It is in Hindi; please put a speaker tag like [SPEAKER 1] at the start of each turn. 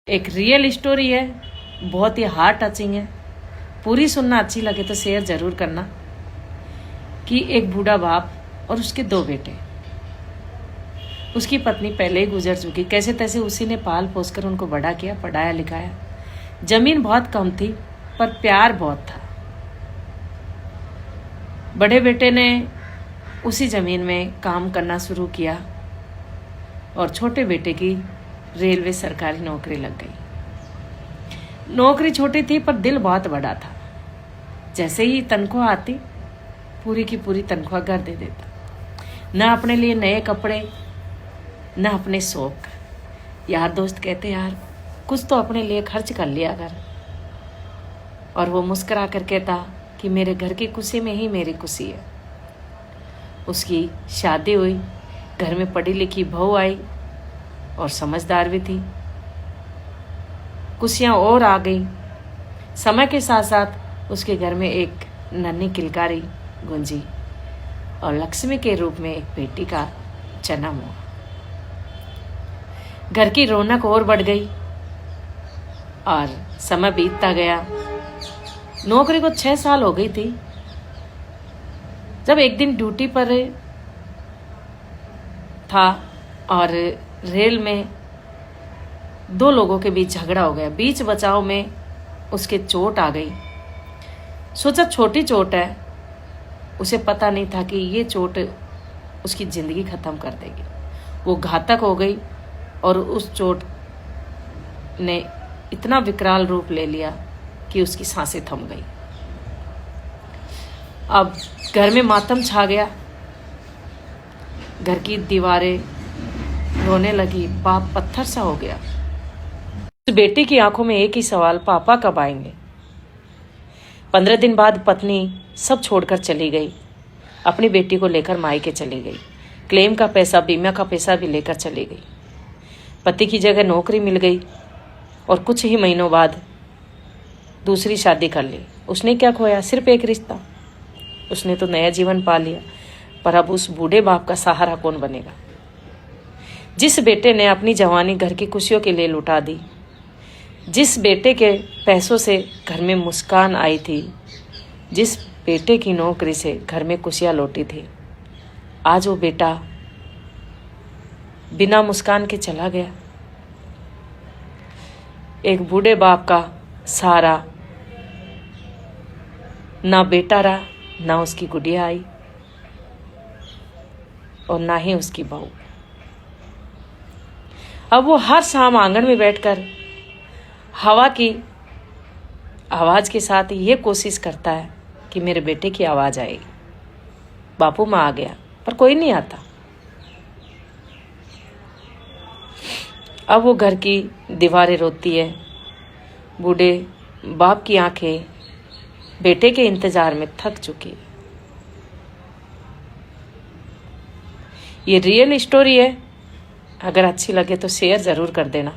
[SPEAKER 1] एक रियल स्टोरी है, बहुत ही हार्ट टचिंग है। पूरी सुनना अच्छी लगे तो शेयर जरूर करना। कि एक बूढ़ा बाप और उसके 2 बेटे। उसकी पत्नी पहले ही गुजर चुकी, कैसे तैसे उसी ने पाल पोस कर उनको बड़ा किया, पढ़ाया लिखाया। जमीन बहुत कम थी पर प्यार बहुत था। बड़े बेटे ने उसी जमीन में काम करना शुरू किया और छोटे बेटे की रेलवे सरकारी नौकरी लग गई। नौकरी छोटी थी पर दिल बहुत बड़ा था। जैसे ही तनख्वाह आती पूरी की पूरी तनख्वाह घर दे देता। न अपने लिए नए कपड़े न अपने शौक। यार दोस्त कहते यार कुछ तो अपने लिए खर्च कर लिया कर। और वो मुस्कुरा कर कहता कि मेरे घर की खुशी में ही मेरी खुशी है। उसकी शादी हुई, घर में पढ़ी लिखी बहू आई और समझदार भी थी। खुशियाँ और आ गई। समय के साथ साथ उसके घर में एक नन्ही किलकारी गूंजी और लक्ष्मी के रूप में एक बेटी का जन्म हुआ। घर की रौनक और बढ़ गई और समय बीतता गया। नौकरी को 6 साल हो गई थी जब एक दिन ड्यूटी पर था और रेल में 2 लोगों के बीच झगड़ा हो गया। बीच बचाव में उसके चोट आ गई। सोचा छोटी चोट है, उसे पता नहीं था कि ये चोट उसकी जिंदगी खत्म कर देगी। वो घातक हो गई और उस चोट ने इतना विकराल रूप ले लिया कि उसकी सांसें थम गई। अब घर में मातम छा गया। घर की दीवारें रोने लगी। बाप पत्थर सा हो गया। उस बेटी की आंखों में एक ही सवाल, पापा कब आएंगे। 15 दिन बाद पत्नी सब छोड़कर चली गई। अपनी बेटी को लेकर मायके चली गई। क्लेम का पैसा, बीमा का पैसा भी लेकर चली गई। पति की जगह नौकरी मिल गई और कुछ ही महीनों बाद दूसरी शादी कर ली। उसने क्या खोया? सिर्फ एक रिश्ता। उसने तो नया जीवन पा लिया, पर अब उस बूढ़े बाप का सहारा कौन बनेगा? जिस बेटे ने अपनी जवानी घर की खुशियों के लिए लुटा दी, जिस बेटे के पैसों से घर में मुस्कान आई थी, जिस बेटे की नौकरी से घर में खुशियां लौटी थी, आज वो बेटा बिना मुस्कान के चला गया। एक बूढ़े बाप का सहारा ना बेटा रहा, ना उसकी गुड़िया आई और ना ही उसकी बहू। अब वो हर शाम आंगन में बैठकर हवा की आवाज के साथ ये कोशिश करता है कि मेरे बेटे की आवाज आएगी। बापू माँ आ गया, पर कोई नहीं आता। अब वो घर की दीवारें रोती है। बूढ़े बाप की आंखें बेटे के इंतजार में थक चुकी है। ये रियल स्टोरी है। अगर अच्छी लगे तो शेयर जरूर कर देना।